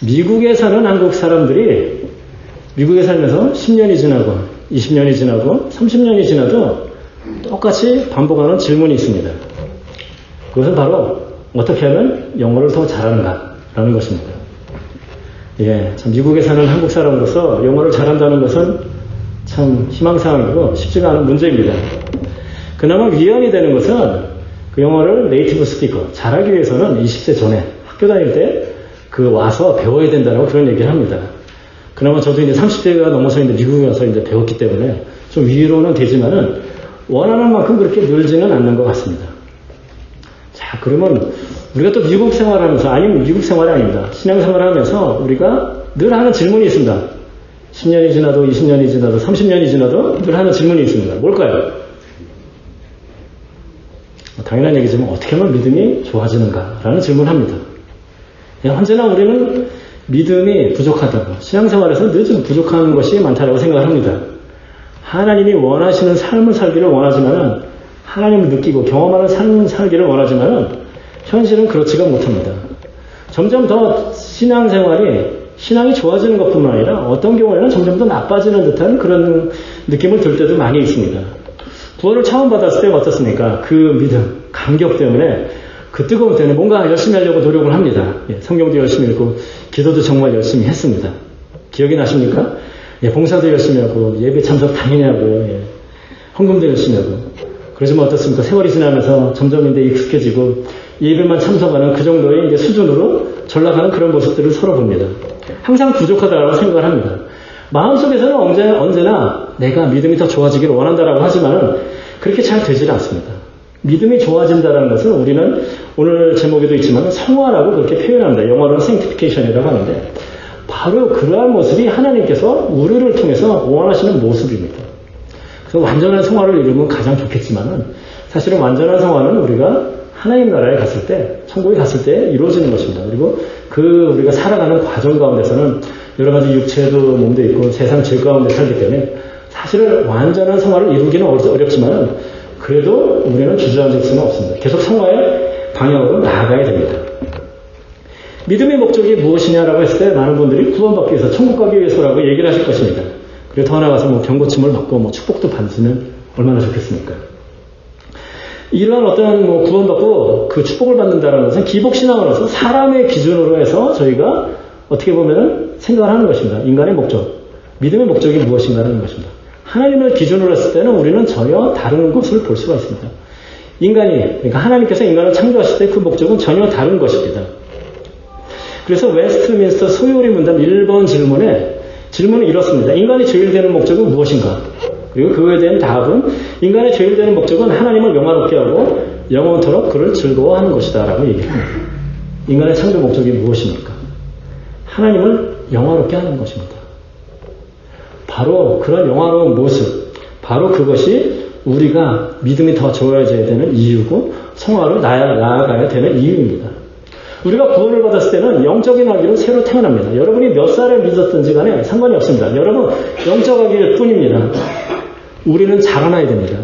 미국에 사는 한국 사람들이 미국에 살면서 10년이 지나고 20년이 지나고 30년이 지나도 똑같이 반복하는 질문이 있습니다. 그것은 바로 어떻게 하면 영어를 더 잘하는가라는 것입니다. 예, 참 미국에 사는 한국 사람으로서 영어를 잘한다는 것은 참 희망사항이고 쉽지가 않은 문제입니다. 그나마 위안이 되는 것은 그 영어를 네이티브 스피커 잘하기 위해서는 20세 전에 학교 다닐 때 그 와서 배워야 된다고 그런 얘기를 합니다. 그나마 저도 이제 30대가 넘어서 이제 미국에 와서 이제 배웠기 때문에 좀 위로는 되지만은 원하는 만큼 그렇게 늘지는 않는 것 같습니다. 자, 그러면 우리가 또 미국 생활하면서, 아니면 미국 생활이 아닙니다. 신앙생활을 하면서 우리가 늘 하는 질문이 있습니다. 10년이 지나도 20년이 지나도 30년이 지나도 늘 하는 질문이 있습니다. 뭘까요? 당연한 얘기지만 어떻게 하면 믿음이 좋아지는가라는 질문을 합니다. 언제나 우리는 믿음이 부족하다고, 신앙생활에서 늘 좀 부족한 것이 많다고 생각을 합니다. 하나님이 원하시는 삶을 살기를 원하지만은, 하나님을 느끼고 경험하는 삶을 살기를 원하지만은 현실은 그렇지가 못합니다. 점점 더 신앙이 좋아지는 것뿐만 아니라 어떤 경우에는 점점 더 나빠지는 듯한 그런 느낌을 들 때도 많이 있습니다. 구원을 처음 받았을 때 어떻습니까? 그 믿음, 감격 때문에 그 뜨거움 때문에 뭔가 열심히 하려고 노력을 합니다. 예, 성경도 열심히 읽고 기도도 정말 열심히 했습니다. 기억이 나십니까? 예, 봉사도 열심히 하고 예배 참석 당연히 하고 예, 헌금도 열심히 하고 그러지만 어떻습니까? 세월이 지나면서 점점 이제 익숙해지고 예배만 참석하는 그 정도의 이제 수준으로 전락하는 그런 모습들을 서로 봅니다. 항상 부족하다고 생각을 합니다. 마음속에서는 언제나 내가 믿음이 더 좋아지기를 원한다라고 하지만은 그렇게 잘 되질 않습니다. 믿음이 좋아진다는 것은 우리는 오늘 제목에도 있지만 성화라고 그렇게 표현합니다. 영어로는 sanctification이라고 하는데 바로 그러한 모습이 하나님께서 우리를 통해서 원하시는 모습입니다. 그래서 완전한 성화를 이루면 가장 좋겠지만은 사실은 완전한 성화는 우리가 하나님 나라에 갔을 때, 천국에 갔을 때 이루어지는 것입니다. 그리고 우리가 살아가는 과정 가운데서는 여러 가지 육체도 몸도 있고 세상 질 가운데 살기 때문에 사실은 완전한 성화를 이루기는 어렵지만은 그래도 우리는 주저앉을 수는 없습니다. 계속 성화의 방향으로 나아가야 됩니다. 믿음의 목적이 무엇이냐라고 했을 때 많은 분들이 구원받기 위해서, 천국 가기 위해서라고 얘기를 하실 것입니다. 그리고 더 나아가서 병고침을 받고 축복도 받으시면 얼마나 좋겠습니까? 이러한 어떤 구원받고 그 축복을 받는다는 것은 기복신앙으로서 사람의 기준으로 해서 저희가 어떻게 보면 생각을 하는 것입니다. 인간의 목적, 믿음의 목적이 무엇인가라는 것입니다. 하나님을 기준으로 했을 때는 우리는 전혀 다른 것을 볼 수가 있습니다. 그러니까 하나님께서 인간을 창조하실 때 그 목적은 전혀 다른 것입니다. 그래서 웨스트민스터 소요리 문답 1번 질문은 이렇습니다. 인간이 죄일 되는 목적은 무엇인가? 그리고 그거에 대한 답은 인간의 죄일 되는 목적은 하나님을 영화롭게 하고 영원토록 그를 즐거워하는 것이다 라고 얘기합니다. 인간의 창조 목적이 무엇입니까? 하나님을 영화롭게 하는 것입니다. 바로 그런 영화로운 모습, 바로 그것이 우리가 믿음이 더 좋아져야 되는 이유고 성화로 나아가야 되는 이유입니다. 우리가 구원을 받았을 때는 영적인 아기로 새로 태어납니다. 여러분이 몇 살을 믿었든지 간에 상관이 없습니다. 여러분 영적 아기일 뿐입니다. 우리는 자라나야 됩니다.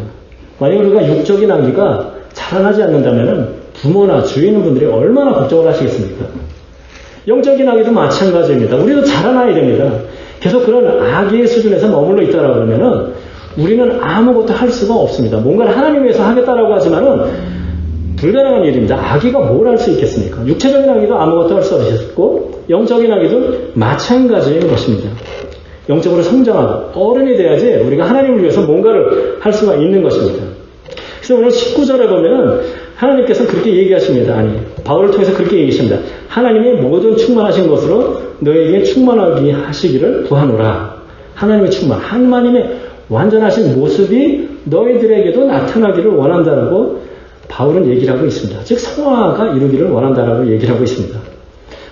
만약 우리가 육적인 아기가 자라나지 않는다면 부모나 주위 있는 분들이 얼마나 걱정을 하시겠습니까? 영적인 아기도 마찬가지입니다. 우리도 자라나야 됩니다. 계속 그런 아기의 수준에서 머물러 있다라고 하면은 우리는 아무것도 할 수가 없습니다. 뭔가를 하나님 위해서 하겠다라고 하지만은 불가능한 일입니다. 아기가 뭘 할 수 있겠습니까? 육체적인 아기도 아무것도 할 수 없고 영적인 아기도 마찬가지인 것입니다. 영적으로 성장하고 어른이 돼야지 우리가 하나님을 위해서 뭔가를 할 수가 있는 것입니다. 그래서 오늘 19절에 보면은 하나님께서 그렇게 얘기하십니다. 바울을 통해서 그렇게 얘기하십니다. 하나님이 모든 충만하신 것으로 너에게 충만하게 하시기를 구하노라. 하나님의 충만, 하나님의 완전하신 모습이 너희들에게도 나타나기를 원한다라고 바울은 얘기를 하고 있습니다. 즉 성화가 이루기를 원한다라고 얘기를 하고 있습니다.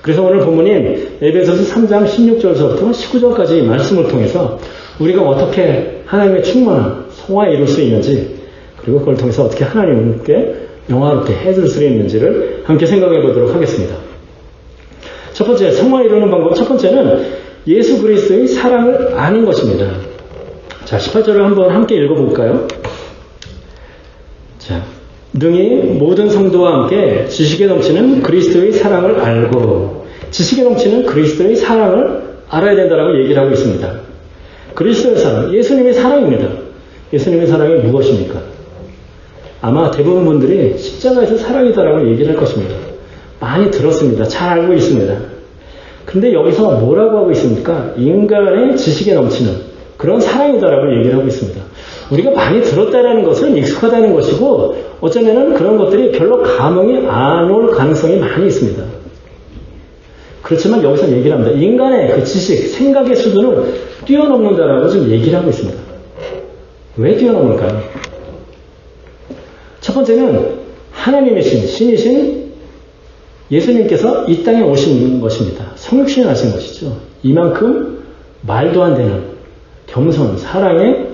그래서 오늘 본문인 에베소서 3장 16절서부터 19절까지 말씀을 통해서 우리가 어떻게 하나님의 충만한 성화에 이룰 수 있는지, 그리고 그걸 통해서 어떻게 하나님께 영화롭게 해줄 수 있는지를 함께 생각해 보도록 하겠습니다. 첫 번째, 성화 이루는 방법. 첫 번째는 예수 그리스도의 사랑을 아는 것입니다. 자, 18절을 한번 함께 읽어볼까요? 자, 능히 모든 성도와 함께 지식에 넘치는 그리스도의 사랑을 알고, 지식에 넘치는 그리스도의 사랑을 알아야 된다라고 얘기를 하고 있습니다. 그리스도의 사랑, 예수님의 사랑입니다. 예수님의 사랑이 무엇입니까? 아마 대부분 분들이 십자가에서 사랑이다라고 얘기를 할 것입니다. 많이 들었습니다. 잘 알고 있습니다. 근데 여기서 뭐라고 하고 있습니까? 인간의 지식에 넘치는 그런 사랑이다라고 얘기를 하고 있습니다. 우리가 많이 들었다라는 것은 익숙하다는 것이고, 어쩌면은 그런 것들이 별로 감흥이 안 올 가능성이 많이 있습니다. 그렇지만 여기서 얘기를 합니다. 인간의 그 지식, 생각의 수준을 뛰어넘는다라고 지금 얘기를 하고 있습니다. 왜 뛰어넘을까요? 첫 번째는 하나님이신, 신이신 예수님께서 이 땅에 오신 것입니다. 성육신을 하신 것이죠. 이만큼 말도 안 되는 겸손, 사랑에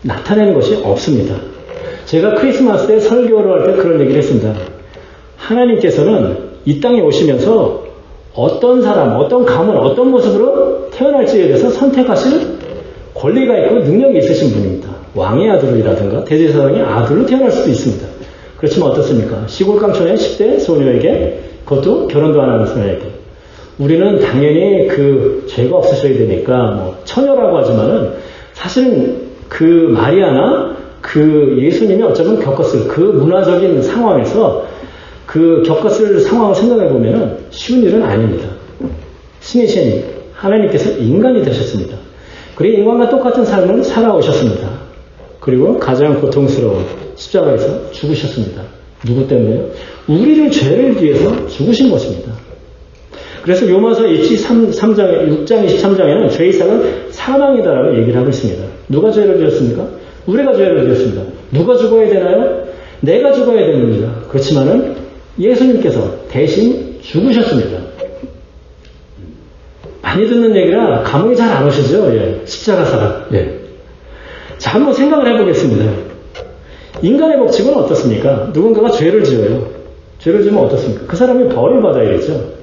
나타내는 것이 없습니다. 제가 크리스마스 때 설교를 할 때 그런 얘기를 했습니다. 하나님께서는 이 땅에 오시면서 어떤 사람, 어떤 가문, 어떤 모습으로 태어날지에 대해서 선택하실 권리가 있고 능력이 있으신 분입니다. 왕의 아들이라든가 대제사장의 아들로 태어날 수도 있습니다. 그렇지만 어떻습니까? 시골 깡촌의 10대 소녀에게, 그것도 결혼도 안 하는 소녀에게, 우리는 당연히 그 죄가 없으셔야 되니까 뭐 처녀라고 하지만은 사실은 그 마리아나 그 예수님이 어쩌면 겪었을 그 문화적인 상황에서 그 겪었을 상황을 생각해 보면은 쉬운 일은 아닙니다. 신이신 하나님께서 인간이 되셨습니다. 그리고 인간과 똑같은 삶을 살아오셨습니다. 그리고 가장 고통스러운 십자가에서 죽으셨습니다. 누구 때문에요? 우리를 죄를 위해서 죽으신 것입니다. 그래서 요마서 6장 23장에는 죄의 상은 사망이다라고 얘기를 하고 있습니다. 누가 죄를 지었습니까? 우리가 죄를 지었습니다. 누가 죽어야 되나요? 내가 죽어야 됩니다. 그렇지만은 예수님께서 대신 죽으셨습니다. 많이 듣는 얘기라 감흥이 잘 안 오시죠? 예. 십자가 사랑. 예. 자, 한번 생각을 해보겠습니다. 인간의 법칙은 어떻습니까? 누군가가 죄를 지어요. 죄를 지으면 어떻습니까? 그 사람이 벌을 받아야겠죠.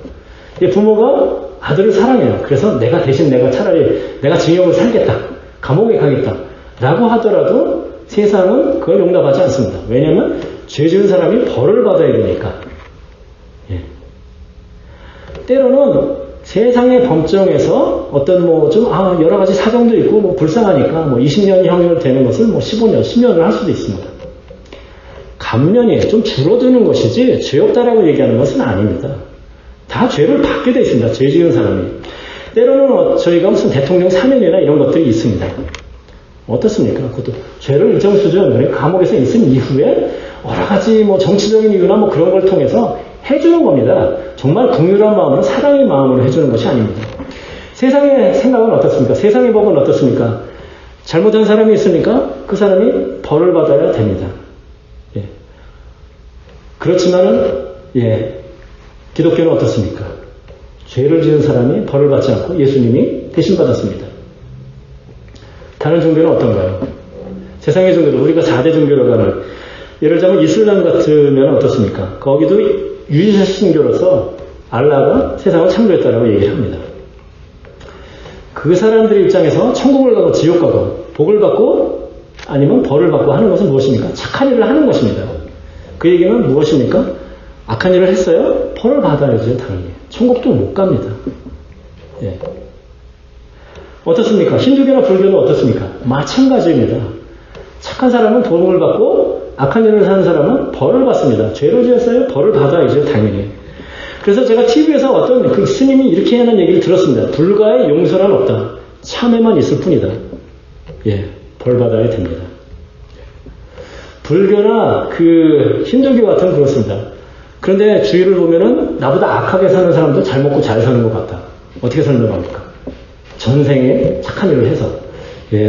부모가 아들을 사랑해요. 그래서 내가 대신 차라리 내가 징역을 살겠다. 감옥에 가겠다. 라고 하더라도 세상은 그걸 용납하지 않습니다. 왜냐하면 죄 지은 사람이 벌을 받아야 되니까. 예. 때로는 세상의 법정에서 어떤 여러 가지 사정도 있고 불쌍하니까 20년형을 되는 것을 15년, 10년을 할 수도 있습니다. 감면이 좀 줄어드는 것이지 죄 없다라고 얘기하는 것은 아닙니다. 다 죄를 받게 되어 있습니다. 죄 지은 사람이. 때로는 저희가 무슨 대통령 사면이나 이런 것들이 있습니다. 어떻습니까? 그것도 죄를 일정 수준 감옥에서 있은 이후에 여러 가지 정치적인 이유나 그런 걸 통해서 해주는 겁니다. 정말 긍휼한 마음으로, 사랑의 마음으로 해주는 것이 아닙니다. 세상의 생각은 어떻습니까? 세상의 법은 어떻습니까? 잘못한 사람이 있으니까 그 사람이 벌을 받아야 됩니다. 예. 그렇지만은 기독교는 어떻습니까? 죄를 지은 사람이 벌을 받지 않고 예수님이 대신 받았습니다. 다른 종교는 어떤가요? 세상의 종교도 우리가 4대 종교라고 하는, 예를 들자면 이슬람 같으면 어떻습니까? 거기도 유지신교로서 알라가 세상을 창조했다라고 얘기를 합니다. 그 사람들의 입장에서 천국을 가고 지옥 가고 복을 받고 아니면 벌을 받고 하는 것은 무엇입니까? 착한 일을 하는 것입니다. 그 얘기는 무엇입니까? 악한 일을 했어요? 벌을 받아야죠, 당연히. 천국도 못 갑니다. 예. 어떻습니까? 힌두교나 불교는 어떻습니까? 마찬가지입니다. 착한 사람은 복을 받고 악한 일을 사는 사람은 벌을 받습니다. 죄를 지었어요? 벌을 받아야죠, 당연히. 그래서 제가 TV에서 어떤 그 스님이 이렇게 하는 얘기를 들었습니다. 불가의 용서란 없다. 참회만 있을 뿐이다. 예, 벌 받아야 됩니다. 불교나 그 힌두교 같은 그렇습니다. 그런데 주위를 보면은 나보다 악하게 사는 사람도 잘 먹고 잘 사는 것 같다. 어떻게 설명합니까? 전생에 착한 일을 해서,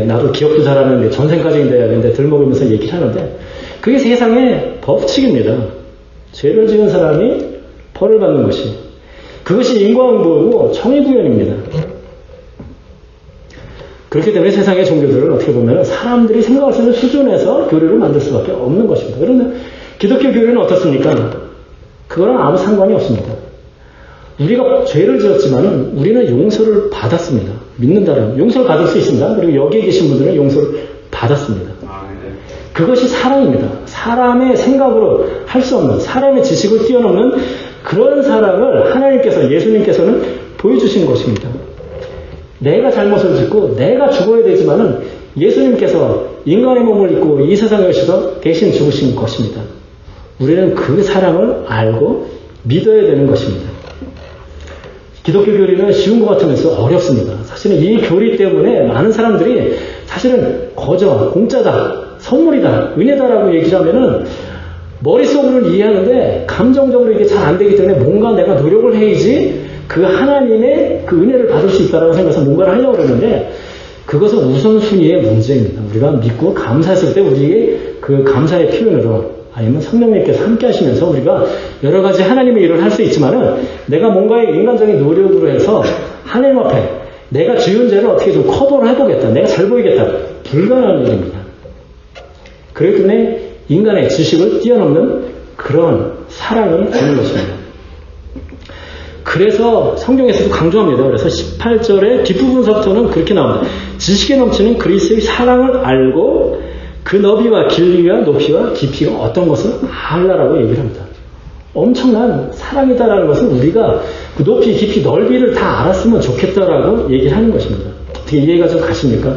나도 기억도 잘하는데 전생까지 돼야 되는데 들 먹으면서 얘기를 하는데, 그게 세상의 법칙입니다. 죄를 지은 사람이 벌을 받는 것이, 그것이 인과응보고 정의구현입니다. 그렇기 때문에 세상의 종교들을 어떻게 보면 사람들이 생각할 수 있는 수준에서 교리를 만들 수밖에 없는 것입니다. 그런데 기독교 교리는 어떻습니까? 그거랑 아무 상관이 없습니다. 우리가 죄를 지었지만 우리는 용서를 받았습니다. 믿는다면 용서를 받을 수 있습니다. 그리고 여기에 계신 분들은 용서를 받았습니다. 그것이 사랑입니다. 사람의 생각으로 할 수 없는, 사람의 지식을 뛰어넘는 그런 사랑을 하나님께서, 예수님께서는 보여주신 것입니다. 내가 잘못을 짓고 내가 죽어야 되지만은 예수님께서 인간의 몸을 입고 이 세상에 오셔서 대신 죽으신 것입니다. 우리는 그 사랑을 알고 믿어야 되는 것입니다. 기독교 교리는 쉬운 것 같으면서 어렵습니다. 사실은 이 교리 때문에 많은 사람들이 사실은 거저, 공짜다, 선물이다, 은혜다라고 얘기를 하면은 머릿속으로는 이해하는데 감정적으로 이게 잘 안 되기 때문에 뭔가 내가 노력을 해야지 그 하나님의 그 은혜를 받을 수 있다라고 생각해서 뭔가를 하려고 그러는데 그것은 우선순위의 문제입니다. 우리가 믿고 감사했을 때 우리의 그 감사의 표현으로 아니면 성령님께서 함께 하시면서 우리가 여러 가지 하나님의 일을 할 수 있지만은 내가 뭔가의 인간적인 노력으로 해서 하나님 앞에 내가 지은 죄를 어떻게 좀 커버를 해보겠다. 내가 잘 보이겠다. 불가능한 일입니다. 그렇기 때문에 인간의 지식을 뛰어넘는 그런 사랑이 되는 것입니다. 그래서 성경에서도 강조합니다. 그래서 18절의 뒷부분서부터는 그렇게 나옵니다. 지식에 넘치는 그리스도의 사랑을 알고 그 너비와 길이와 높이와 깊이가 어떤 것을 알라라고 얘기를 합니다. 엄청난 사랑이다라는 것은 우리가 그 높이, 깊이, 넓이를 다 알았으면 좋겠다라고 얘기를 하는 것입니다. 어떻게 이해가 좀 가십니까?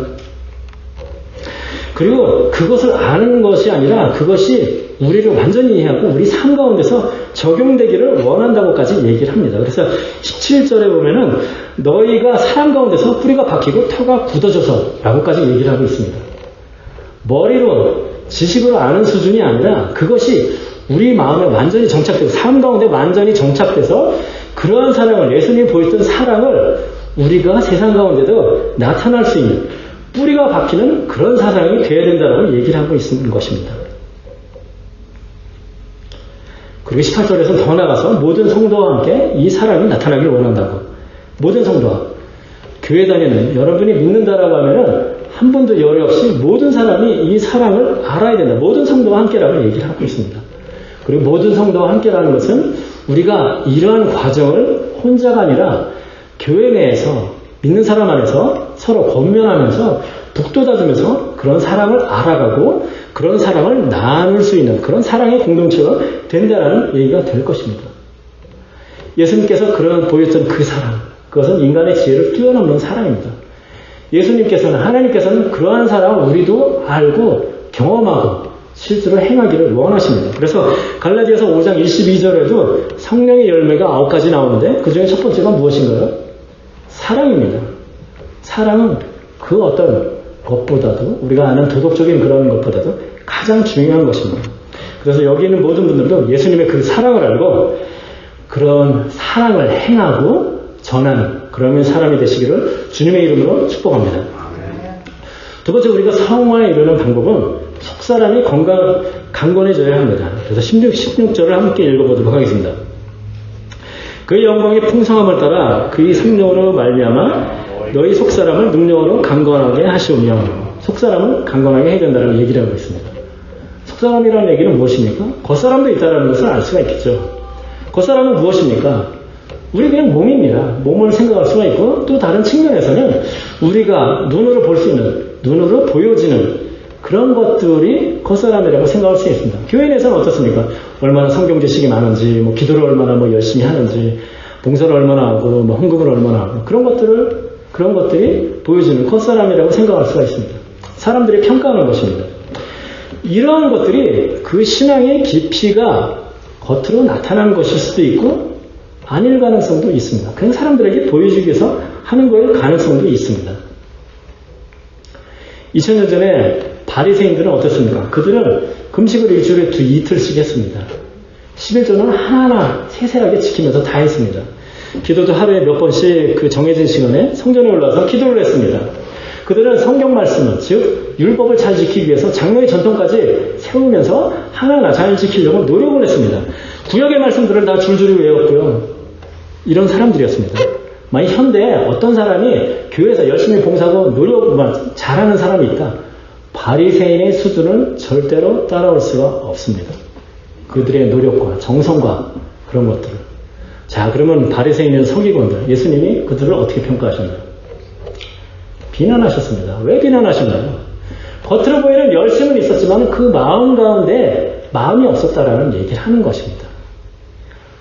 그리고 그것을 아는 것이 아니라 그것이 우리를 완전히 이해하고 우리 삶 가운데서 적용되기를 원한다고까지 얘기를 합니다. 그래서 17절에 보면은 너희가 사람 가운데서 뿌리가 박히고 터가 굳어져서 라고까지 얘기를 하고 있습니다. 머리로 지식으로 아는 수준이 아니라 그것이 우리 마음에 완전히 정착돼서 삶 가운데 완전히 정착돼서 그러한 사랑을 예수님이 보였던 사랑을 우리가 세상 가운데도 나타날 수 있는 뿌리가 박히는 그런 사랑이 되어야 된다고 얘기를 하고 있는 것입니다. 그리고 18절에서 더 나가서 모든 성도와 함께 이 사랑이 나타나길 원한다고. 모든 성도와 교회 다니는 여러분이 믿는다라고 하면은 한 분도 열애 없이 모든 사람이 이 사랑을 알아야 된다. 모든 성도와 함께라고 얘기를 하고 있습니다. 그리고 모든 성도와 함께라는 것은 우리가 이러한 과정을 혼자가 아니라 교회 내에서 믿는 사람 안에서 서로 권면하면서 북돋아주면서 그런 사랑을 알아가고 그런 사랑을 나눌 수 있는 그런 사랑의 공동체가 된다는 얘기가 될 것입니다. 예수님께서 그런 보였던 그 사랑, 그것은 인간의 지혜를 뛰어넘는 사랑입니다. 예수님께서는, 하나님께서는 그러한 사랑을 우리도 알고 경험하고 실제로 행하기를 원하십니다. 그래서 갈라디아서 5장 22절에도 성령의 열매가 9가지 나오는데 그 중에 첫 번째가 무엇인가요? 사랑입니다. 사랑은 그 어떤 것보다도 우리가 아는 도덕적인 그런 것보다도 가장 중요한 것입니다. 그래서 여기 있는 모든 분들도 예수님의 그 사랑을 알고 그런 사랑을 행하고 전하는 그러면 사람이 되시기를 주님의 이름으로 축복합니다. 두 번째 우리가 성화에 이르는 방법은 속사람이 강건해져야 합니다. 그래서 16절을 함께 읽어보도록 하겠습니다. 그의 영광의 풍성함을 따라 그의 성령으로 말미암아 너희 속사람을 능력으로 강건하게 하시오며 속사람을 강건하게 해야 된다는 얘기를 하고 있습니다. 속사람이라는 얘기는 무엇입니까? 겉사람도 있다는 것을 알 수가 있겠죠. 겉사람은 무엇입니까? 우리 그냥 몸입니다. 몸을 생각할 수가 있고 또 다른 측면에서는 우리가 눈으로 볼 수 있는, 눈으로 보여지는 그런 것들이 겉사람이라고 생각할 수 있습니다. 교회 내에서는 어떻습니까? 얼마나 성경 지식이 많은지, 기도를 얼마나 열심히 하는지, 봉사를 얼마나 하고, 헌금을 얼마나 하고, 그런 것들이 보여주는 겉사람이라고 생각할 수가 있습니다. 사람들이 평가하는 것입니다. 이러한 것들이 그 신앙의 깊이가 겉으로 나타나는 것일 수도 있고, 아닐 가능성도 있습니다. 그냥 사람들에게 보여주기 위해서 하는 거일 가능성도 있습니다. 2000년 전에 바리새인들은 어떻습니까? 그들은 금식을 일주일에 이틀씩 했습니다. 11조는 하나하나 세세하게 지키면서 다 했습니다. 기도도 하루에 몇 번씩 그 정해진 시간에 성전에 올라서 기도를 했습니다. 그들은 성경 말씀을, 즉 율법을 잘 지키기 위해서 장로의 전통까지 세우면서 하나하나 잘 지키려고 노력을 했습니다. 구약의 말씀들을 다 줄줄이 외웠고요. 이런 사람들이었습니다. 만약 현대에 어떤 사람이 교회에서 열심히 봉사하고 노력만 잘하는 사람이 있다. 바리새인의 수준은 절대로 따라올 수가 없습니다. 그들의 노력과 정성과 그런 것들을. 자, 그러면 바리새인은 서기관들, 예수님이 그들을 어떻게 평가하셨나요? 비난하셨습니다. 왜 비난하셨나요? 겉으로 보이는 열심은 있었지만 그 마음 가운데 마음이 없었다라는 얘기를 하는 것입니다.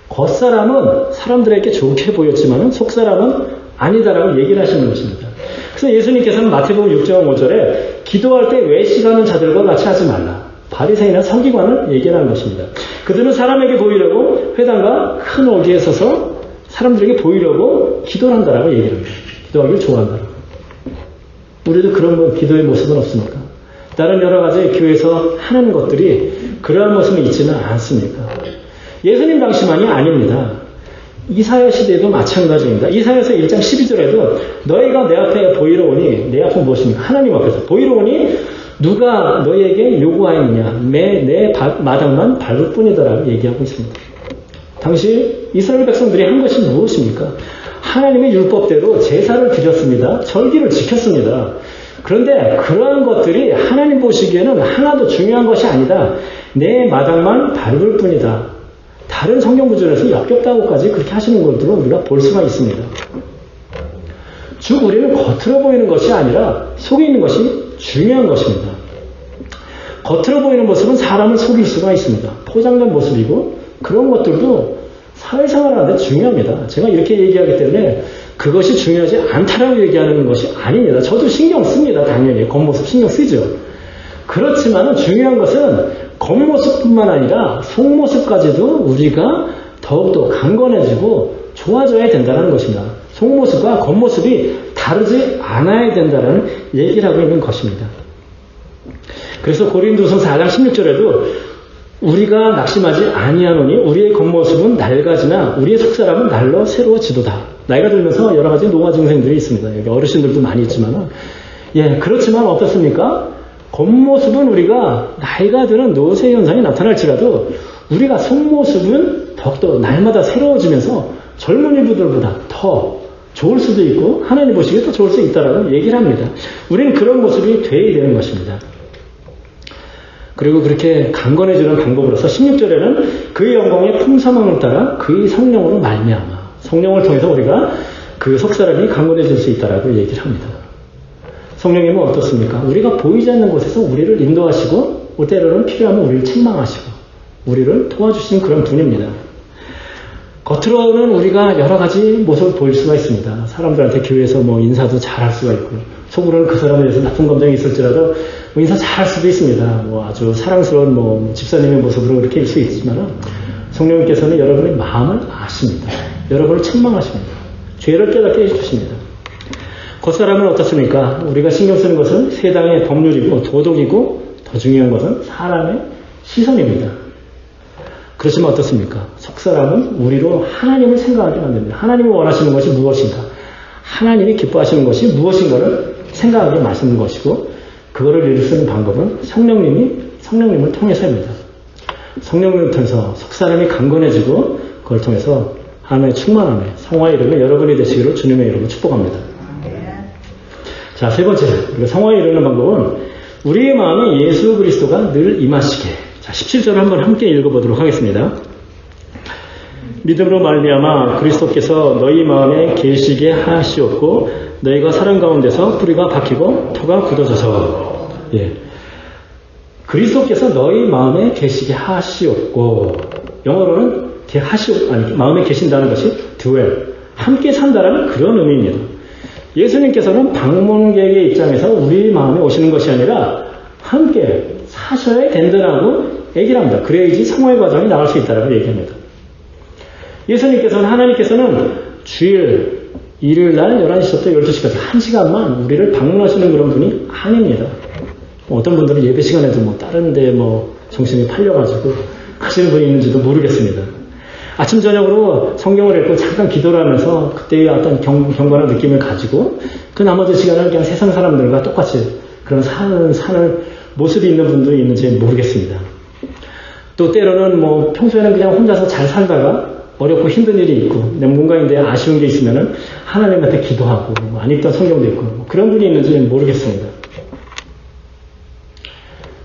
겉사람은 사람들에게 좋게 보였지만 속사람은 아니다라고 얘기를 하시는 것입니다. 그래서 예수님께서는 마태복음 6장 5절에 기도할 때 외식하는 자들과 같이 하지 말라. 바리새인이나 서기관을 얘기하는 것입니다. 그들은 사람에게 보이려고 회당과 큰 어귀에 서서 사람들에게 보이려고 기도를 한다라고 얘기를 합니다. 기도하기를 좋아한다라고. 우리도 그런 기도의 모습은 없습니까? 다른 여러 가지 교회에서 하는 것들이 그러한 모습이 있지는 않습니까? 예수님 당시만이 아닙니다. 이사야 시대에도 마찬가지입니다. 이사야서 1장 12절에도 너희가 내 앞에 보이러 오니 내 앞은 무엇입니까? 하나님 앞에서 보이러 오니 누가 너희에게 요구하였느냐? 내 마당만 밟을 뿐이다라고 얘기하고 있습니다. 당시 이스라엘 백성들이 한 것이 무엇입니까? 하나님의 율법대로 제사를 드렸습니다. 절기를 지켰습니다. 그런데 그러한 것들이 하나님 보시기에는 하나도 중요한 것이 아니다. 내 마당만 밟을 뿐이다. 다른 성경 구절에서 역겹다고까지 그렇게 하시는 것들을 우리가 볼 수가 있습니다. 즉 우리는 겉으로 보이는 것이 아니라 속에 있는 것이 중요한 것입니다. 겉으로 보이는 모습은 사람을 속일 수가 있습니다. 포장된 모습이고 그런 것들도 사회생활을 하는데 중요합니다. 제가 이렇게 얘기하기 때문에 그것이 중요하지 않다라고 얘기하는 것이 아닙니다. 저도 신경 씁니다. 당연히 겉모습 신경 쓰죠. 그렇지만 중요한 것은 겉모습뿐만 아니라 속모습까지도 우리가 더욱더 강건해지고 좋아져야 된다는 것입니다. 속모습과 겉모습이 다르지 않아야 된다는 얘기를 하고 있는 것입니다. 그래서 고린도서 4장 16절에도 우리가 낙심하지 아니하노니 우리의 겉모습은 낡아지나 우리의 속사람은 날로 새로워지도다. 나이가 들면서 여러 가지 노화 증상들이 있습니다. 여기 어르신들도 많이 있지만 그렇지만 어떻습니까? 겉모습은 우리가 나이가 드는 노쇠 현상이 나타날지라도 우리가 속모습은 더욱더 날마다 새로워지면서 젊은이들보다 더 좋을 수도 있고 하나님 보시기에 더 좋을 수 있다라고 얘기를 합니다. 우리는 그런 모습이 되어야 되는 것입니다. 그리고 그렇게 강건해지는 방법으로서 16절에는 그의 영광의 풍성함을 따라 그의 성령으로 말미암아 성령을 통해서 우리가 그 속사람이 강건해질 수 있다라고 얘기를 합니다. 성령님은 어떻습니까? 우리가 보이지 않는 곳에서 우리를 인도하시고 때로는 필요하면 우리를 책망하시고 우리를 도와주시는 그런 분입니다. 겉으로는 우리가 여러 가지 모습을 보일 수가 있습니다. 사람들한테 교회에서 인사도 잘할 수가 있고 속으로는 그 사람에 대해서 나쁜 감정이 있을지라도 인사 잘할 수도 있습니다. 아주 사랑스러운 집사님의 모습으로 그렇게 일 수 있지만 성령님께서는 여러분의 마음을 아십니다. 여러분을 책망하십니다. 죄를 깨닫게 해주십니다. 겉사람은 어떻습니까? 우리가 신경 쓰는 것은 세상의 법률이고 도덕이고 더 중요한 것은 사람의 시선입니다. 그렇지만 어떻습니까? 속사람은 우리로 하나님을 생각하게 만듭니다. 하나님이 원하시는 것이 무엇인가? 하나님이 기뻐하시는 것이 무엇인가를 생각하게 마시는 것이고 그거를 이룰 수 있는 방법은 성령님을 통해서입니다. 성령님을 통해서 속사람이 강건해지고 그걸 통해서 하나님의 충만함에 성화에 이르는 여러분이 되시기를 주님의 이름으로 축복합니다. 자, 세 번째, 우리가 성화에 이르는 방법은 우리의 마음에 예수 그리스도가 늘 임하시게. 자, 17절을 한번 함께 읽어보도록 하겠습니다. 믿음으로 말미암아 그리스도께서 너희 마음에 계시게 하시옵고 너희가 사랑 가운데서 뿌리가 박히고 토가 굳어져서 그리스도께서 너희 마음에 계시게 하시옵고 영어로는 마음에 계신다는 것이 dwell, 함께 산다라는 그런 의미입니다. 예수님께서는 방문객의 입장에서 우리 마음에 오시는 것이 아니라 함께 사셔야 된다고 얘기를 합니다. 그래야지 성화의 과정이 나갈 수 있다고 얘기합니다. 하나님께서는 주일, 일요일날 11시부터 12시까지 1시간만 우리를 방문하시는 그런 분이 아닙니다. 어떤 분들은 예배 시간에도 다른 데 정신이 팔려가지고 하시는 분이 있는지도 모르겠습니다. 아침 저녁으로 성경을 읽고 잠깐 기도를 하면서 그때의 어떤 경건한 느낌을 가지고 그 나머지 시간을 그냥 세상 사람들과 똑같이 그런 사는 모습이 있는 분들이 있는지 모르겠습니다. 또 때로는 평소에는 그냥 혼자서 잘 살다가 어렵고 힘든 일이 있고 뭔가인데 아쉬운 게 있으면은 하나님한테 기도하고 안 읽던 성경도 있고 그런 분이 있는지 모르겠습니다.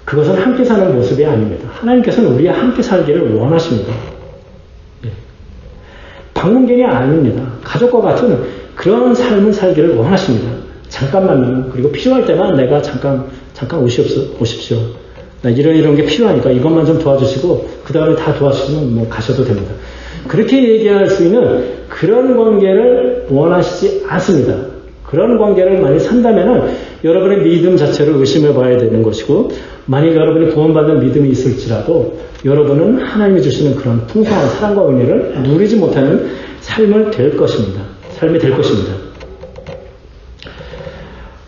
그것은 함께 사는 모습이 아닙니다. 하나님께서는 우리와 함께 살기를 원하십니다. 방문객이 아닙니다. 가족과 같은 그런 삶을 살기를 원하십니다. 잠깐만요. 그리고 필요할 때만 내가 잠깐 오십시오. 나 이런 게 필요하니까 이것만 좀 도와주시고 그 다음에 다 도와주시면 뭐 가셔도 됩니다. 그렇게 얘기할 수 있는 그런 관계를 원하시지 않습니다. 그런 관계를 만약 산다면은 여러분의 믿음 자체를 의심해 봐야 되는 것이고, 만약 여러분이 구원받은 믿음이 있을지라도 여러분은 하나님이 주시는 그런 풍성한 사랑과 은혜를 누리지 못하는 삶이 될 것입니다.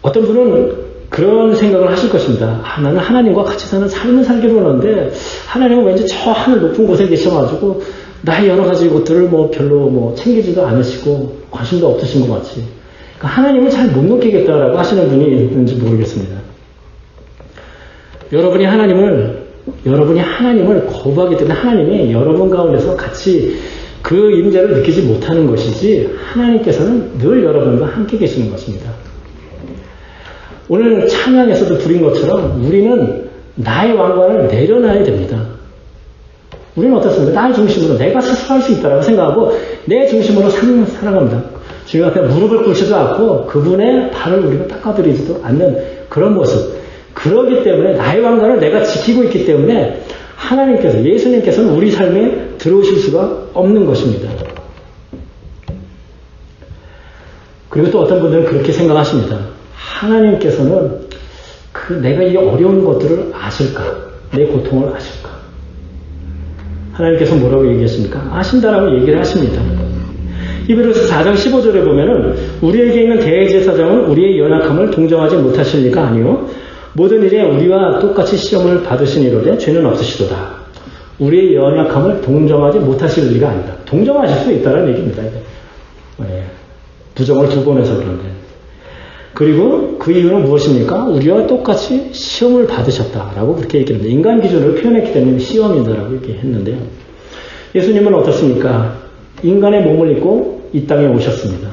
어떤 분은 그런 생각을 하실 것입니다. 나는 하나님과 같이 사는 삶을 살기로 하는데 하나님은 왠지 저 하늘 높은 곳에 계셔가지고 나의 여러 가지 것들을 별로 챙기지도 않으시고 관심도 없으신 것 같이. 그러니까 하나님을 잘 못 느끼겠다라고 하시는 분이 있는지 모르겠습니다. 여러분이 하나님을 거부하기 때문에 하나님이 여러분 가운데서 같이 그 임재를 느끼지 못하는 것이지, 하나님께서는 늘 여러분과 함께 계시는 것입니다. 오늘 찬양에서도 부린 것처럼 우리는 나의 왕관을 내려놔야 됩니다. 우리는 어떻습니까? 나의 중심으로 내가 스스로 할 수 있다고 생각하고 내 중심으로 살아갑니다. 주님 앞에 무릎을 꿇지도 않고 그분의 발을 우리가 닦아드리지도 않는 그런 모습. 그러기 때문에 나의 왕관을 내가 지키고 있기 때문에 하나님께서, 예수님께서는 우리 삶에 들어오실 수가 없는 것입니다. 그리고 또 어떤 분들은 그렇게 생각하십니다. 하나님께서는 내가 이 어려운 것들을 아실까? 내 고통을 아실까? 하나님께서 뭐라고 얘기했습니까? 아신다라고 얘기를 하십니다. 히브리서 4장 15절에 보면은 우리에게 있는 대제사장은 우리의 연약함을 동정하지 못하실 리가 아니요 모든 일에 우리와 똑같이 시험을 받으시니로되 죄는 없으시도다. 우리의 연약함을 동정하지 못하실 리가 아니다. 동정하실 수 있다는 얘기입니다. 부정을 두 번 해서 그런데. 그리고 그 이유는 무엇입니까? 우리와 똑같이 시험을 받으셨다라고 그렇게 얘기합니다. 인간 기준으로 표현했기 때문에 시험이다라고 얘기했는데요. 예수님은 어떻습니까? 인간의 몸을 입고 이 땅에 오셨습니다.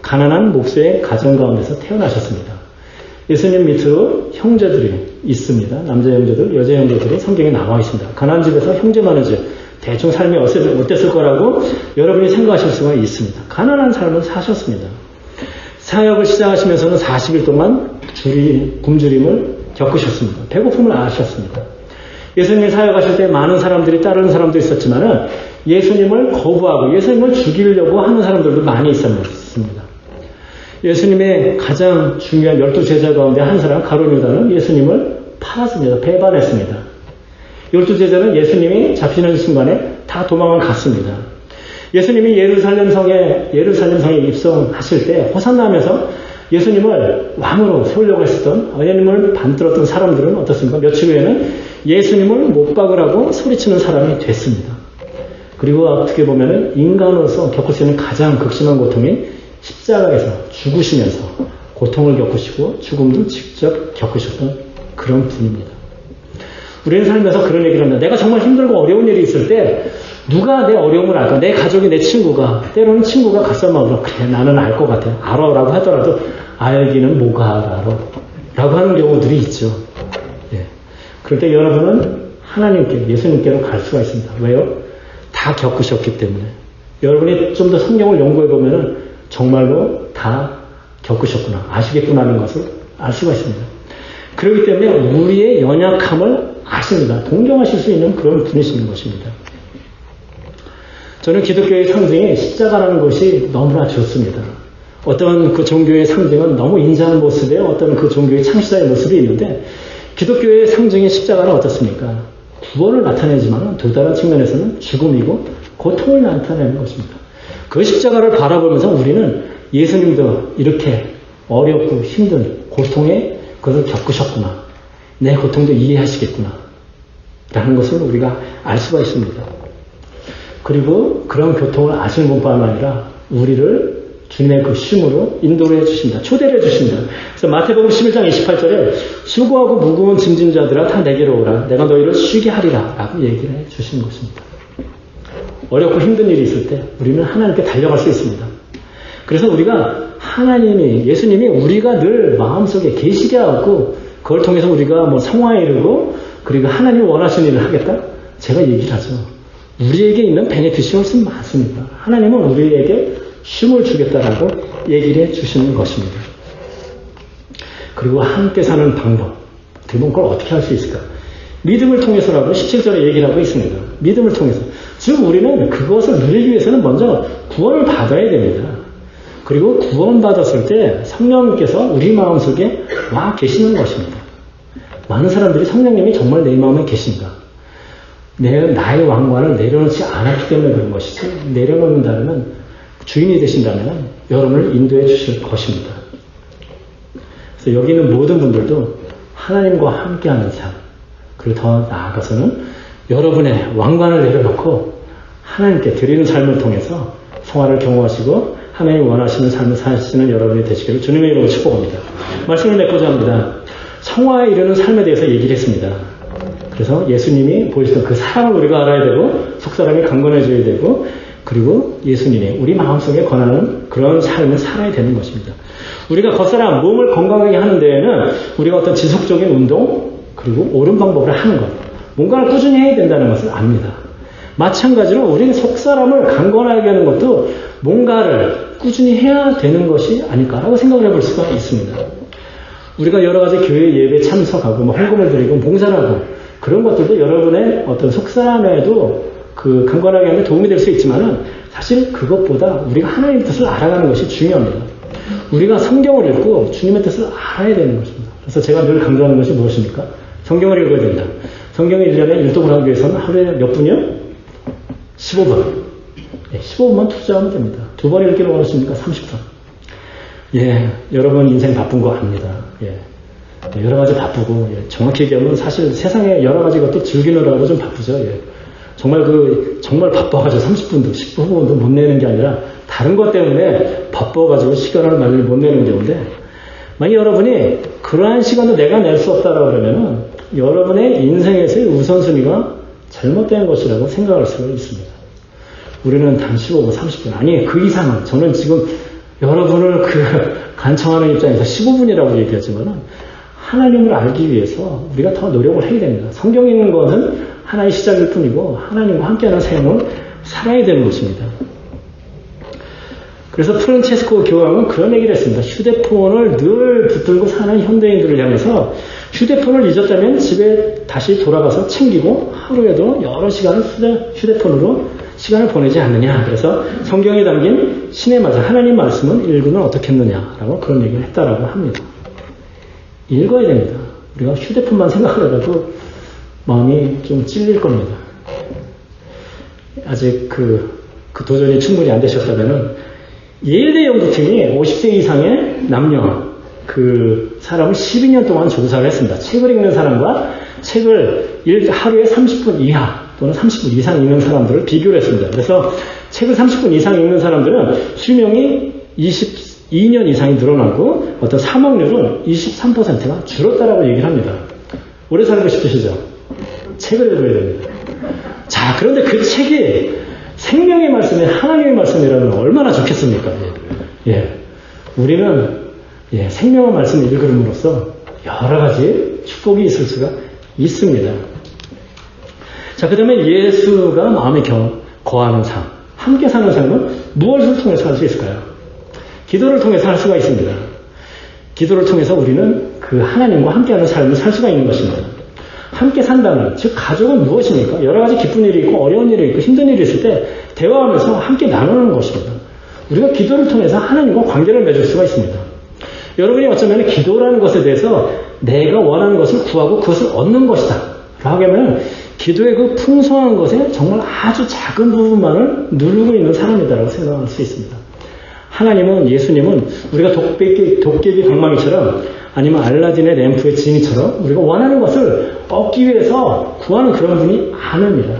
가난한 목수의 가정 가운데서 태어나셨습니다. 예수님 밑으로 형제들이 있습니다. 남자 형제들, 여자 형제들이 성경에 나와 있습니다. 가난한 집에서 형제 많은 집, 대충 삶이 어땠을 거라고 여러분이 생각하실 수가 있습니다. 가난한 삶을 사셨습니다. 사역을 시작하시면서는 40일 동안 굶주림을 겪으셨습니다. 배고픔을 아셨습니다. 예수님이 사역하실 때 많은 사람들이 따르는 사람도 있었지만 예수님을 거부하고 예수님을 죽이려고 하는 사람들도 많이 있었습니다. 예수님의 가장 중요한 12제자 가운데 한 사람 가룟유다는 예수님을 팔았습니다. 배반했습니다. 12제자는 예수님이 잡히는 순간에 다 도망을 갔습니다. 예수님이 예루살렘 성에 입성하실 때 호산나면서 예수님을 왕으로 세우려고 했었던, 예수님을 반들었던 사람들은 어떻습니까? 며칠 후에는 예수님을 못 박으라고 소리치는 사람이 됐습니다. 그리고 어떻게 보면 인간으로서 겪을 수 있는 가장 극심한 고통이 십자가에서 죽으시면서 고통을 겪으시고 죽음도 직접 겪으셨던 그런 분입니다. 우리는 살면서 그런 얘기를 합니다. 내가 정말 힘들고 어려운 일이 있을 때 누가 내 어려움을 알까? 내 가족이, 내 친구가, 때로는 친구가 가슴마음으로 그래 나는 알 것 같아. 알아 라고 하더라도 알기는 뭐가 알아 라고 하는 경우들이 있죠. 그럴 때 여러분은 하나님께, 예수님께로 갈 수가 있습니다. 왜요? 다 겪으셨기 때문에. 여러분이 좀 더 성경을 연구해 보면은 정말로 다 겪으셨구나, 아시겠구나 하는 것을 알 수가 있습니다. 그렇기 때문에 우리의 연약함을 아십니다. 동정하실 수 있는 그런 분이신 것입니다. 저는 기독교의 상징이 십자가라는 것이 너무나 좋습니다. 어떤 그 종교의 상징은 너무 인자한 모습에 어떤 그 종교의 창시자의 모습이 있는데, 기독교의 상징의 십자가는 어떻습니까? 구원을 나타내지만 또 다른 측면에서는 죽음이고 고통을 나타내는 것입니다. 그 십자가를 바라보면서 우리는 예수님도 이렇게 어렵고 힘든 고통에 그것을 겪으셨구나, 내 고통도 이해하시겠구나 라는 것을 우리가 알 수가 있습니다. 그리고 그런 고통을 아시는 것뿐만 아니라 우리를 주님의 그 쉼으로 인도를 해주십니다. 초대를 해주십니다. 그래서 마태복음 11장 28절에 수고하고 무거운 짐진 자들아 다 내게로 오라, 내가 너희를 쉬게 하리라 라고 얘기를 해주시는 것입니다. 어렵고 힘든 일이 있을 때 우리는 하나님께 달려갈 수 있습니다. 그래서 우리가 하나님이, 예수님이 우리가 늘 마음속에 계시게 하고 그걸 통해서 우리가 성화에 이르고 그리고 하나님이 원하시는 일을 하겠다? 제가 얘기를 하죠. 우리에게 있는 베네핏이 훨씬 많습니다. 하나님은 우리에게 쉼을 주겠다라고 얘기를 해 주시는 것입니다. 그리고 함께 사는 방법, 어떻게 보면 그걸 어떻게 할 수 있을까? 믿음을 통해서라고 17절에 얘기를 하고 있습니다. 믿음을 통해서. 즉 우리는 그것을 누리기 위해서는 먼저 구원을 받아야 됩니다. 그리고 구원받았을 때 성령님께서 우리 마음속에 와 계시는 것입니다. 많은 사람들이 성령님이 정말 내 마음에 계신가? 나의 왕관을 내려놓지 않았기 때문에 그런 것이지, 내려놓는다면, 주인이 되신다면 여러분을 인도해 주실 것입니다. 그래서 여기 있는 모든 분들도 하나님과 함께하는 삶, 그리고 더 나아가서는 여러분의 왕관을 내려놓고 하나님께 드리는 삶을 통해서 성화를 경험하시고 하나님이 원하시는 삶을 사시는 여러분이 되시기를 주님의 이름으로 축복합니다. 말씀을 맺고자 합니다. 성화에 이르는 삶에 대해서 얘기를 했습니다. 그래서 예수님이 보여주던 그 사랑을 우리가 알아야 되고 속사람이 강건해져야 되고 그리고 예수님이 우리 마음속에 권하는 그런 삶을 살아야 되는 것입니다. 우리가 겉사람 몸을 건강하게 하는 데에는 우리가 어떤 지속적인 운동 그리고 옳은 방법을 하는 것, 뭔가를 꾸준히 해야 된다는 것을 압니다. 마찬가지로 우리는 속사람을 강건하게 하는 것도 뭔가를 꾸준히 해야 되는 것이 아닐까라고 생각을 해볼 수가 있습니다. 우리가 여러 가지 교회 예배 참석하고 헌금을 드리고 봉사를 하고 그런 것들도 여러분의 어떤 속사람에도 그 강건하게 하는 데 도움이 될 수 있지만은 사실 그것보다 우리가 하나님의 뜻을 알아가는 것이 중요합니다. 우리가 성경을 읽고 주님의 뜻을 알아야 되는 것입니다. 그래서 제가 늘 강조하는 것이 무엇입니까? 성경을 읽어야 된다. 성경을 1년에 일독을 하기 위해서는 하루에 몇 분이요? 15분. 15분만 투자하면 됩니다. 2번 읽기를 원하십니까? 30분. 예, 여러분 인생 바쁜 거 압니다. 예. 여러 가지 바쁘고, 예. 정확히 얘기하면 사실 세상에 여러 가지 것도 즐기느라고 좀 바쁘죠. 예. 정말 바빠가지고 30분도 15분도 못 내는 게 아니라 다른 것 때문에 바빠가지고 시간을 많이 못 내는 경우인데, 만약 여러분이 그러한 시간도 내가 낼 수 없다라고 그러면은 여러분의 인생에서의 우선순위가 잘못된 것이라고 생각할 수가 있습니다. 우리는 단 15분, 30분, 아니 그 이상은, 저는 지금 여러분을 간청하는 입장에서 15분이라고 얘기하지만은 하나님을 알기 위해서 우리가 더 노력을 해야 됩니다. 성경 읽는 것은 하나의 시작일 뿐이고 하나님과 함께하는 삶을 살아야 되는 것입니다. 그래서 프란체스코 교황은 그런 얘기를 했습니다. 휴대폰을 늘 붙들고 사는 현대인들을 향해서 휴대폰을 잊었다면 집에 다시 돌아가서 챙기고 하루에도 여러 시간을 휴대폰으로 시간을 보내지 않느냐. 그래서 성경에 담긴 신의 말씀, 하나님 말씀은 읽으면 어떻겠느냐라고 그런 얘기를 했다라고 합니다. 읽어야 됩니다. 우리가 휴대폰만 생각을 해도 마음이 좀 찔릴 겁니다. 아직 그 도전이 충분히 안 되셨다면은 예일대 연구팀이 50세 이상의 남녀 그 사람을 12년 동안 조사를 했습니다. 책을 읽는 사람과 책을 하루에 30분 이하 또는 30분 이상 읽는 사람들을 비교를 했습니다. 그래서 책을 30분 이상 읽는 사람들은 수명이 22년 이상이 늘어나고 어떤 사망률은 23%가 줄었다라고 얘기를 합니다. 오래 살고 싶으시죠? 책을 읽어야 됩니다. 자, 그런데 그 책이 생명의 말씀이 하나님의 말씀이라면 얼마나 좋겠습니까? 예. 우리는 생명의 말씀을 읽음으로써 여러 가지 축복이 있을 수가 있습니다. 자, 그 다음에 예수가 마음에 거하는 삶, 함께 사는 삶은 무엇을 통해서 할 수 있을까요? 기도를 통해서 할 수가 있습니다. 기도를 통해서 우리는 그 하나님과 함께하는 삶을 살 수가 있는 것입니다. 함께 산다는, 즉 가족은 무엇입니까? 여러 가지 기쁜 일이 있고 어려운 일이 있고 힘든 일이 있을 때 대화하면서 함께 나누는 것입니다. 우리가 기도를 통해서 하나님과 관계를 맺을 수가 있습니다. 여러분이 어쩌면 기도라는 것에 대해서 내가 원하는 것을 구하고 그것을 얻는 것이다 라고 하면 기도의 그 풍성한 것에 정말 아주 작은 부분만을 누르고 있는 사람이다라고 생각할 수 있습니다. 하나님은, 예수님은 우리가 도깨비 방망이처럼 아니면 알라딘의 램프의 지니처럼 우리가 원하는 것을 얻기 위해서 구하는 그런 분이 아닙니다.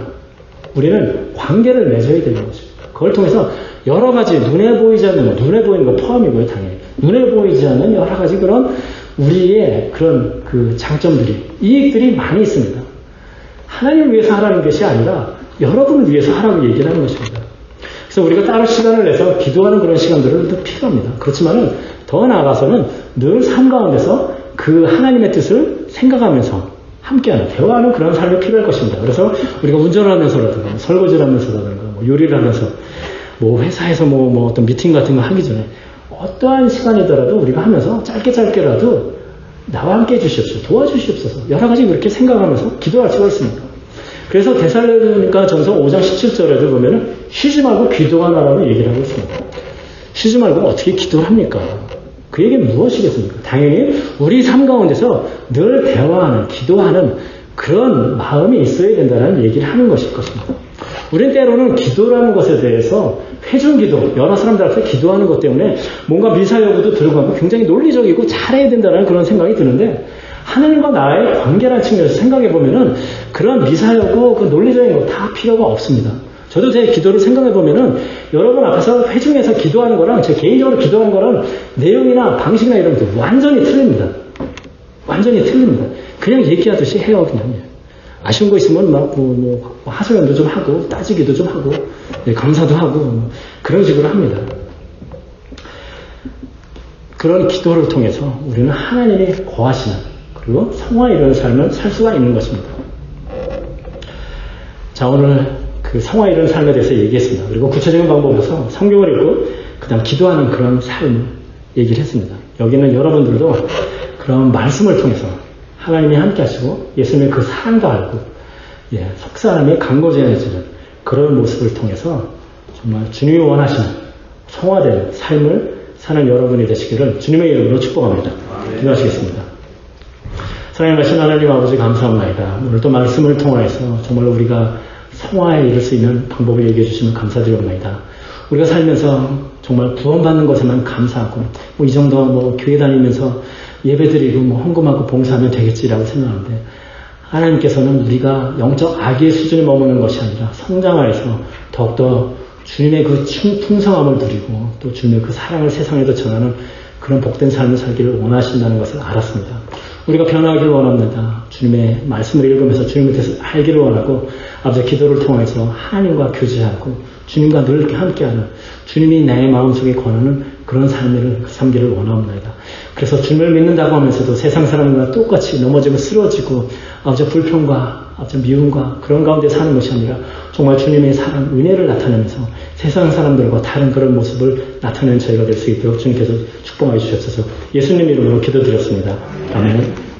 우리는 관계를 맺어야 되는 것입니다. 그걸 통해서 여러 가지 눈에 보이지 않는 것, 눈에 보이는 것 포함이고요, 당연히. 눈에 보이지 않는 여러 가지 그런 우리의 그런 그 장점들이, 이익들이 많이 있습니다. 하나님을 위해서 하라는 것이 아니라 여러분을 위해서 하라고 얘기를 하는 것입니다. 그래서 우리가 따로 시간을 내서 기도하는 그런 시간들은 또 필요합니다. 그렇지만은 더 나아가서는 늘 삶 가운데서 그 하나님의 뜻을 생각하면서 함께하는, 대화하는 그런 삶이 필요할 것입니다. 그래서 우리가 운전을 하면서라든가, 설거지를 하면서라든가, 요리를 하면서, 회사에서 어떤 미팅 같은 거 하기 전에 어떠한 시간이더라도 우리가 하면서 짧게라도 나와 함께 해주시옵소서, 도와주시옵소서, 여러 가지 그렇게 생각하면서 기도할 수가 있습니다. 그래서 데살로니가 전서 5장 17절에도 보면은 쉬지 말고 기도하라고 얘기를 하고 있습니다. 쉬지 말고 어떻게 기도를 합니까? 그 얘기는 무엇이겠습니까? 당연히 우리 삶 가운데서 늘 대화하는, 기도하는 그런 마음이 있어야 된다는 얘기를 하는 것일 것입니다. 우리는 때로는 기도라는 것에 대해서 회중기도, 여러 사람들 앞에 기도하는 것 때문에 뭔가 미사여구도 들어가고 굉장히 논리적이고 잘해야 된다는 그런 생각이 드는데, 하나님과 나의 관계라는 측면에서 생각해 보면은 그런 미사여구, 그 논리적인 거 다 필요가 없습니다. 저도 제 기도를 생각해 보면은 여러분 앞에서 회중에서 기도하는 거랑 제 개인적으로 기도하는 거랑 내용이나 방식이나 이런 것도 완전히 틀립니다. 완전히 틀립니다. 그냥 얘기하듯이 해요, 그냥. 아쉬운 거 있으면 뭐 하소연도 좀 하고, 따지기도 좀 하고, 네, 감사도 하고, 그런 식으로 합니다. 그런 기도를 통해서 우리는 하나님이 거하시는, 그리고 성화 이루는 삶을 살 수가 있는 것입니다. 자, 오늘 그 성화 이루는 삶에 대해서 얘기했습니다. 그리고 구체적인 방법으로서 성경을 읽고, 그 다음 기도하는 그런 삶을 얘기를 했습니다. 여기는 여러분들도 그런 말씀을 통해서 하나님이 함께 하시고 예수님의 그 사랑도 알고 속 사람이 강고전해지는 그런 모습을 통해서 정말 주님이 원하시는 성화된 삶을 사는 여러분이 되시기를 주님의 이름으로 축복합니다. 기도하시겠습니다. 사랑하신 하나님 아버지 감사합니다. 오늘 또 말씀을 통하여서 정말 우리가 성화에 이를 수 있는 방법을 얘기해 주시면 감사드립니다. 우리가 살면서 정말 구원받는 것에만 감사하고 이 정도 교회 다니면서 예배드리고 헌금하고 봉사하면 되겠지라고 생각하는데, 하나님께서는 우리가 영적 아기의 수준에 머무는 것이 아니라 성장하여서 더욱더 주님의 그 풍성함을 누리고 또 주님의 그 사랑을 세상에도 전하는 그런 복된 삶을 살기를 원하신다는 것을 알았습니다. 우리가 변화하기를 원합니다. 주님의 말씀을 읽으면서 주님에 대해서 알기를 원하고, 아버지 기도를 통해서 하나님과 교제하고 주님과 늘 함께하는, 주님이 내 마음속에 권하는 그런 삶을 삼기를 원합니다. 그래서 주님을 믿는다고 하면서도 세상 사람들과 똑같이 넘어지고 쓰러지고 아버지 불평과 아버지 미움과 그런 가운데 사는 것이 아니라 정말 주님의 사랑, 은혜를 나타내면서 세상 사람들과 다른 그런 모습을 나타내는 저희가 될 수 있도록 주님께서 축복하여 주셨어서 예수님 이름으로 기도드렸습니다. 아멘.